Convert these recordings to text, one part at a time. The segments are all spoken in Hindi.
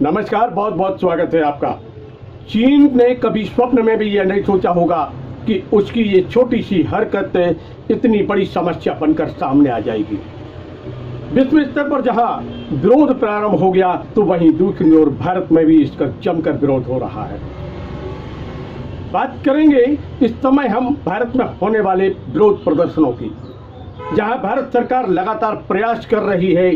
नमस्कार, बहुत बहुत स्वागत है आपका। चीन ने कभी स्वप्न में भी यह नहीं सोचा होगा कि उसकी ये छोटी सी हरकत इतनी बड़ी समस्या बनकर सामने आ जाएगी। विश्व स्तर पर जहां विरोध प्रारंभ हो गया तो वहीं दूसरी ओर भारत में भी इसका जमकर विरोध हो रहा है। बात करेंगे इस समय हम भारत में होने वाले विरोध प्रदर्शनों की, जहां भारत सरकार लगातार प्रयास कर रही है,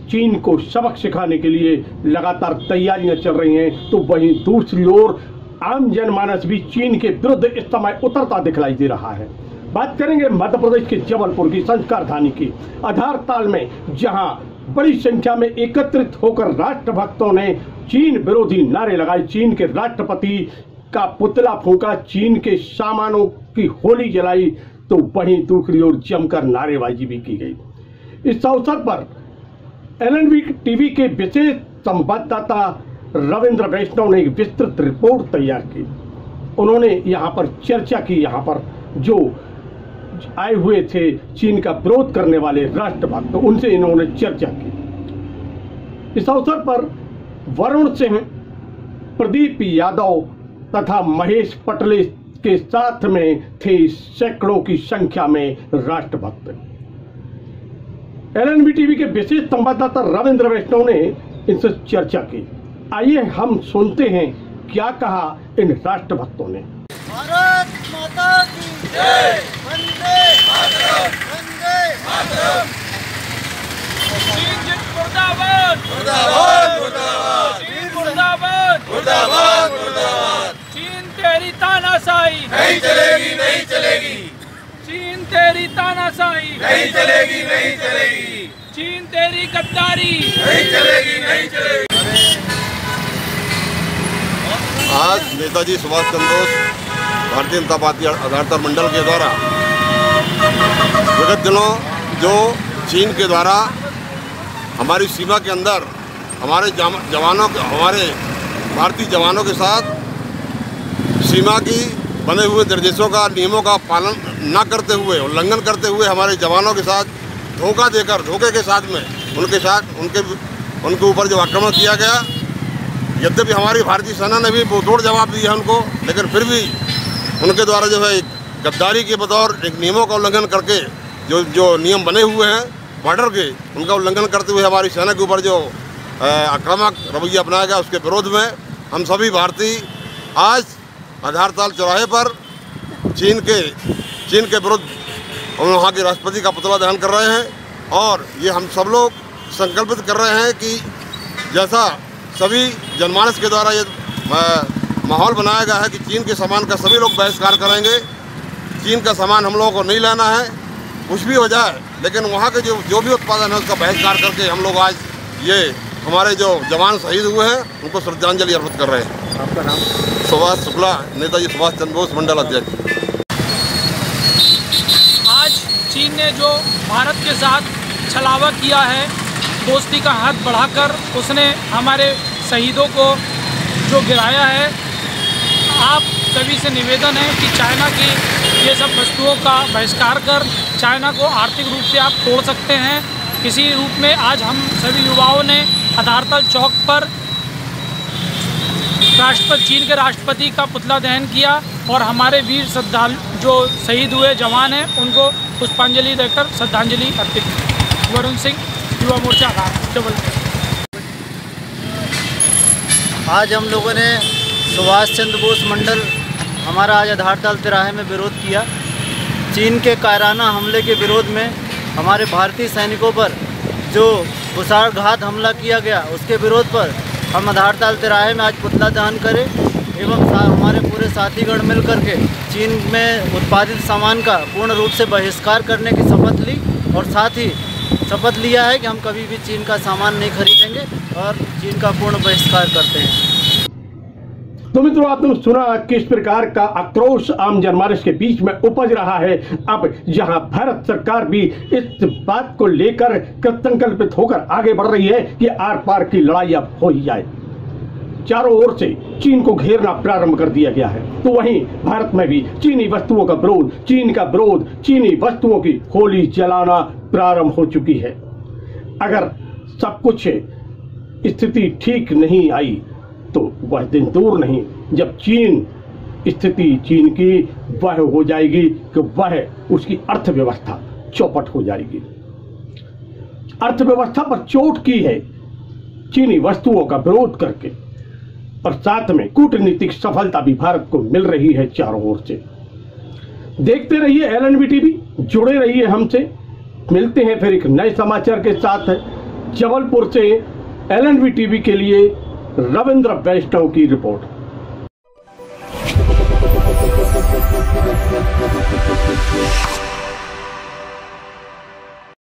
चीन को सबक सिखाने के लिए लगातार तैयारियां चल रही हैं, तो वहीं दूसरी ओर आम जनमानस भी चीन के विरुद्ध इस समय उतरता दिखलाई दे रहा है। बात करेंगे मध्य प्रदेश के जबलपुर की संस्कार धानी की आधारताल में, जहां बड़ी संख्या में एकत्रित होकर राष्ट्रभक्तों ने चीन विरोधी नारे लगाए, चीन के राष्ट्रपति का पुतला फूंका, चीन के सामानों की होली जलाई, तो वहीं दूसरी ओर जमकर नारेबाजी भी की गई। इस अवसर पर एलएनबी टीवी के विशेष संवाददाता रविंद्र वैष्णव ने एक विस्तृत रिपोर्ट तैयार की। उन्होंने यहाँ पर चर्चा की, यहाँ पर जो आए हुए थे चीन का विरोध करने वाले राष्ट्रभक्त, उनसे इन्होंने चर्चा की। इस अवसर पर वरुण सिंह, प्रदीप यादव तथा महेश पटले के साथ में थे सैकड़ों की संख्या में राष्ट्रभक्त। एलएनबी टीवी के विशेष संवाददाता रविंद्र वैष्णव ने इनसे चर्चा की। आइए हम सुनते हैं क्या कहा इन राष्ट्रभक्तों ने। भारत माता की जय, वंदे मातरम, वंदे मातरम। चीन मुर्दाबाद, मुर्दाबाद, मुर्दाबाद, चीन मुर्दाबाद, मुर्दाबाद, मुर्दाबाद। चीन तेरी तानाशाही नहीं चलेगी, नहीं चलेगी। चीन तेरी तानाशाही नहीं चलेगी, नहीं चलेगी। चीन तेरी गद्दारी नहीं चलेगी, नहीं चलेगी। आज नेताजी सुभाष चंद्र बोस भारतीय जनता पार्टी आधारताल मंडल के द्वारा विगत दिनों जो चीन के द्वारा हमारी सीमा के अंदर हमारे जवानों के, हमारे भारतीय जवानों के साथ सीमा की बने हुए निर्देशों का, नियमों का पालन न करते हुए, उल्लंघन करते हुए हमारे जवानों के साथ धोखा देकर, धोखे के साथ में उनके ऊपर जो आक्रमण किया गया, यद्यपि हमारी भारतीय सेना ने भी मुंहतोड़ जवाब दिया उनको, लेकिन फिर भी उनके द्वारा जो है गद्दारी के बतौर एक नियमों का उल्लंघन करके जो नियम बने हुए हैं बॉर्डर के, उनका उल्लंघन करते हुए हमारी सेना के ऊपर जो आक्रामक रवैया अपनाया गया, उसके विरोध में हम सभी भारतीय आज आधारताल चौराहे पर चीन के विरुद्ध वहाँ के राष्ट्रपति का पुतला दहन कर रहे हैं। और ये हम सब लोग संकल्पित कर रहे हैं कि जैसा सभी जनमानस के द्वारा ये माहौल बनाया गया है कि चीन के सामान का सभी लोग बहिष्कार करेंगे, चीन का सामान हम लोगों को नहीं लेना है, कुछ भी हो जाए, लेकिन वहाँ के जो भी उत्पादन है उसका बहिष्कार करके हम लोग आज ये हमारे जो जवान शहीद हुए हैं उनको श्रद्धांजलि अर्पित कर रहे हैं। आपका नाम? सुभाष शुक्ला, नेताजी सुभाष चंद्र बोस मंडल अध्यक्ष। आज चीन ने जो भारत के साथ छलावा किया है, दोस्ती का हाथ बढ़ाकर उसने हमारे शहीदों को जो गिराया है, आप सभी से निवेदन है कि चाइना की ये सब वस्तुओं का बहिष्कार कर चाइना को आर्थिक रूप से आप तोड़ सकते हैं किसी रूप में। आज हम सभी युवाओं ने आधारताल चौक पर चीन के राष्ट्रपति का पुतला दहन किया और हमारे वीर श्रद्धालु जो शहीद हुए जवान हैं उनको पुष्पांजलि देकर श्रद्धांजलि अर्पित की। वरुण सिंह, युवा मोर्चा जबलपुर। आज हम लोगों ने सुभाष चंद्र बोस मंडल हमारा आज आधारताल तिराहे में विरोध किया। चीन के कायराना हमले के विरोध में हमारे भारतीय सैनिकों पर जो कुशारघात हमला किया गया, उसके विरोध पर हम आधारताल तिराहे में आज पुतला दहन करें एवं हमारे पूरे साथीगण मिल करके चीन में उत्पादित सामान का पूर्ण रूप से बहिष्कार करने की शपथ ली और साथ ही शपथ लिया है कि हम कभी भी चीन का सामान नहीं खरीदेंगे और चीन का पूर्ण बहिष्कार करते हैं। तो मित्रों, आपने सुना किस प्रकार का आक्रोश आम जनमानस के बीच में उपज रहा है। अब जहां भारत सरकार भी इस बात को लेकर संकल्पित होकर आगे बढ़ रही है कि आर पार की लड़ाई अब हो ही जाए। चारों ओर से चीन को घेरना प्रारंभ कर दिया गया है, तो वहीं भारत में भी चीनी वस्तुओं का विरोध, चीन का विरोध, चीनी वस्तुओं की होली जलाना प्रारंभ हो चुकी है। अगर सब कुछ स्थिति ठीक नहीं आई तो वह दिन दूर नहीं जब स्थिति चीन की वह हो जाएगी कि वह उसकी अर्थव्यवस्था चौपट हो जाएगी। अर्थव्यवस्था पर चोट की है चीनी वस्तुओं का विरोध करके, और साथ में कूटनीतिक सफलता भी भारत को मिल रही है चारों ओर से। देखते रहिए LNB टीवी, जुड़े रहिए हमसे। मिलते हैं फिर एक नए समाचार के साथ। जबलपुर से LNB टीवी के लिए रविंद्र वैष्णव की रिपोर्ट।